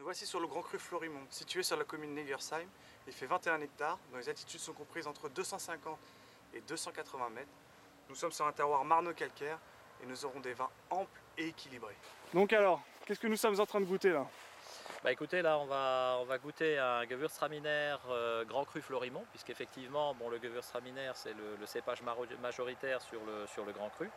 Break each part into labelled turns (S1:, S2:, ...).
S1: Nous voici sur le Grand Cru Florimond, situé sur la commune Negersheim. Il fait 21 hectares, dont les altitudes sont comprises entre 250 et 280 mètres. Nous sommes sur un terroir marno-calcaire et nous aurons des vins amples et équilibrés. Donc alors, qu'est-ce que nous sommes en train de goûter là?
S2: Bah écoutez, là on va goûter un Gewürztraminer Grand Cru Florimond, puisqu'effectivement bon, le Gewürztraminer c'est le cépage majoritaire sur le Grand Cru.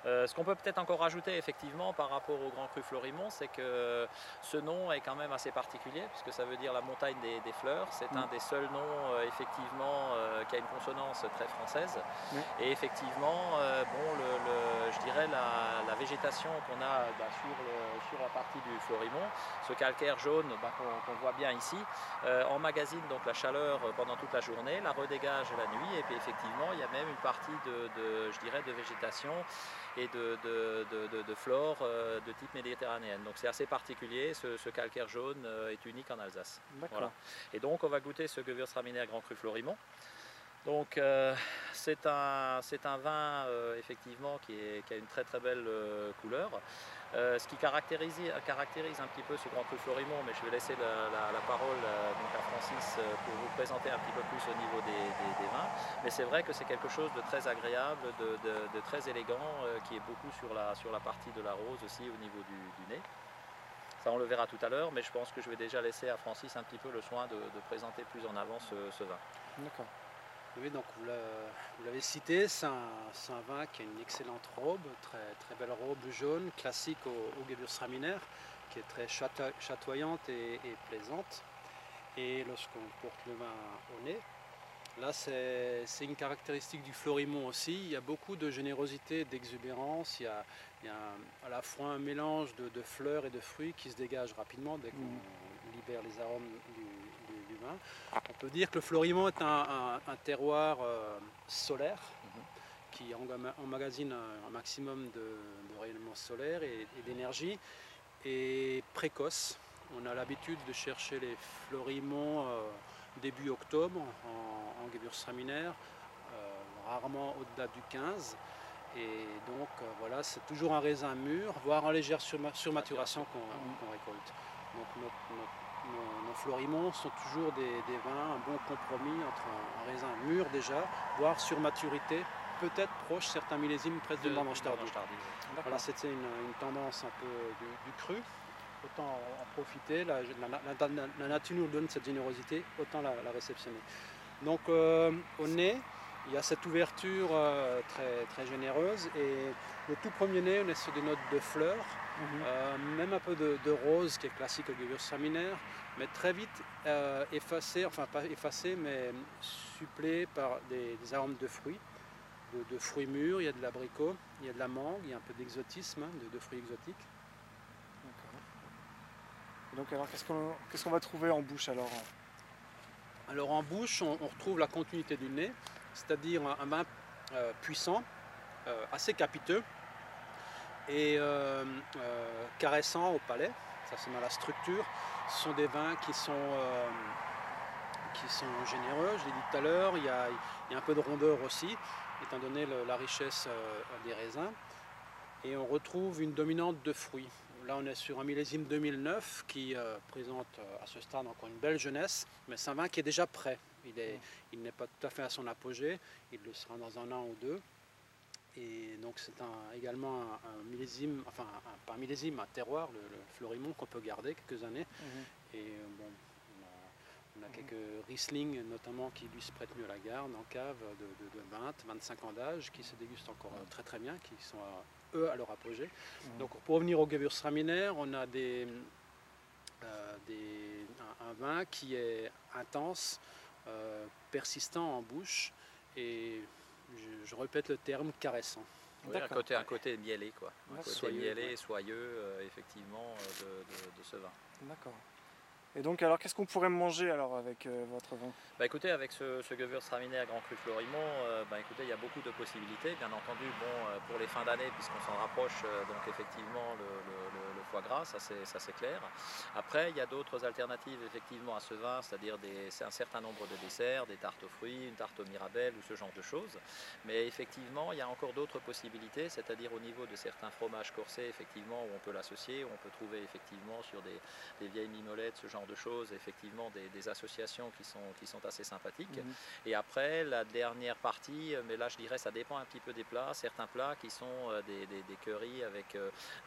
S2: Ce qu'on peut peut-être encore rajouter effectivement par rapport au Grand Cru Florimond, c'est que ce nom est quand même assez particulier, puisque ça veut dire la montagne des fleurs. C'est un des seuls noms effectivement qui a une consonance très française. Et effectivement, je dirais la végétation qu'on a sur la partie du Florimond, ce calcaire jaune qu'on voit bien ici, emmagasine donc la chaleur pendant toute la journée, la redégage la nuit, et puis effectivement il y a même une partie de végétation et de flore de type méditerranéenne. Donc c'est assez particulier, ce calcaire jaune est unique en Alsace. Voilà. Et donc on va goûter ce Gewürztraminer Grand Cru Florimond. Donc c'est un vin effectivement qui a une très très belle couleur. Ce qui caractérise un petit peu ce Grand Cru Florimond, mais je vais laisser la parole donc à Francis pour vous présenter un petit peu plus au niveau des vins. Mais c'est vrai que c'est quelque chose de très agréable, de très élégant, qui est beaucoup sur la partie de la rose aussi au niveau du nez. Ça on le verra tout à l'heure, mais je pense que je vais déjà laisser à Francis un petit peu le soin de présenter plus en avant ce vin.
S3: D'accord. Oui, donc vous l'avez cité, c'est un vin qui a une excellente robe, très belle robe jaune, classique au Gewürztraminer, qui est très chatoyante et plaisante. Et lorsqu'on porte le vin au nez, là c'est une caractéristique du Florimond aussi, il y a beaucoup de générosité, d'exubérance, il y a à la fois un mélange de fleurs et de fruits qui se dégage rapidement dès qu'on libère les arômes du vin. On peut dire que le Florimond est un terroir solaire qui emmagasine un maximum de rayonnement solaire et d'énergie, et précoce. On a l'habitude de chercher les Florimond début octobre en Gewürztraminer, rarement au-delà du 15. Et donc voilà, c'est toujours un raisin mûr, voire en légère surmaturation qu'on récolte. Donc nos Florimond sont toujours des vins, un bon compromis entre un raisin mûr déjà, voire sur maturité, peut-être proche certains millésimes presque de vendange tardive. Voilà, c'était une tendance un peu du cru. Autant en profiter, la nature nous donne cette générosité, autant la réceptionner. Donc au nez, il y a cette ouverture très généreuse, et le tout premier nez, on est sur des notes de fleurs, même un peu de rose qui est classique au Gewürztraminer, mais très vite effacé, enfin pas effacé, mais supplé par des arômes de fruits, de fruits mûrs. Il y a de l'abricot, il y a de la mangue, il y a un peu d'exotisme, de fruits exotiques.
S1: Donc alors qu'est-ce qu'on va trouver en bouche alors?
S3: Alors en bouche, on retrouve la continuité du nez, c'est-à-dire un vin puissant, assez capiteux et caressant au palais. Ça c'est dans la structure. Ce sont des vins qui sont généreux, je l'ai dit tout à l'heure. Il y a un peu de rondeur aussi, étant donné la richesse des raisins. Et on retrouve une dominante de fruits. Là on est sur un millésime 2009 qui présente à ce stade encore une belle jeunesse, mais c'est un vin qui est déjà prêt. Il n'est pas tout à fait à son apogée, il le sera dans un an ou deux. Et donc c'est également un millésime, enfin pas un millésime, un terroir, le Florimond, qu'on peut garder quelques années. Et bon, on a quelques Riesling notamment qui lui se prêtent mieux à la garde en cave de 20-25 ans d'âge, qui se dégustent encore très bien, qui sont eux à leur apogée. Donc pour revenir au Gewürztraminer, on a un vin qui est intense, persistant en bouche, et je répète le terme, caressant.
S2: Oui, un côté mielé, quoi. Un côté soyeux, mielé et soyeux, effectivement, de ce vin.
S1: D'accord.
S4: Et donc, alors, qu'est-ce qu'on pourrait manger alors avec votre vin?
S2: Bah écoutez, avec ce Gewürztraminer Grand Cru Florimont, bah écoutez, il y a beaucoup de possibilités. Bien entendu, bon, pour les fins d'année, puisqu'on s'en rapproche, donc effectivement le foie gras, ça c'est clair. Après, il y a d'autres alternatives effectivement à ce vin, c'est-à-dire c'est un certain nombre de desserts, des tartes aux fruits, une tarte aux mirabelles ou ce genre de choses. Mais effectivement, il y a encore d'autres possibilités, c'est-à-dire au niveau de certains fromages corsés, effectivement, où on peut l'associer, où on peut trouver effectivement sur des vieilles mimolettes, ce genre de choses, effectivement des associations qui sont assez sympathiques. Et après, la dernière partie, mais là je dirais ça dépend un petit peu des plats, certains plats qui sont des currys avec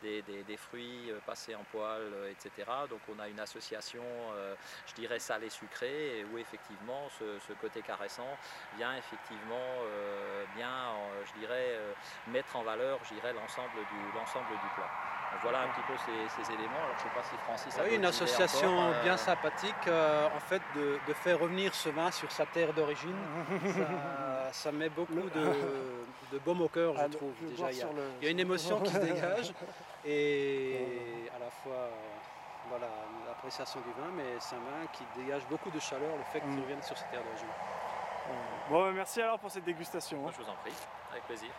S2: des fruits passés en poêle, etc. Donc on a une association, je dirais salé-sucré, où effectivement ce côté caressant vient effectivement je dirais, mettre en valeur, je dirais, l'ensemble du plat. Donc voilà un petit peu ces éléments. Alors je ne sais pas si Francis a
S3: Oui, une
S2: d'autres idées
S3: association
S2: encore,
S3: bien sympathique, en fait, de faire revenir ce vin sur sa terre d'origine. Ça met beaucoup de baume au cœur, je trouve. Déjà, il y a une émotion qui se dégage et à la fois voilà, l'appréciation du vin, mais c'est un vin qui dégage beaucoup de chaleur, le fait qu'il revienne sur sa terre d'origine.
S4: Bon, merci alors pour cette dégustation.
S2: Moi, je vous en prie, avec plaisir.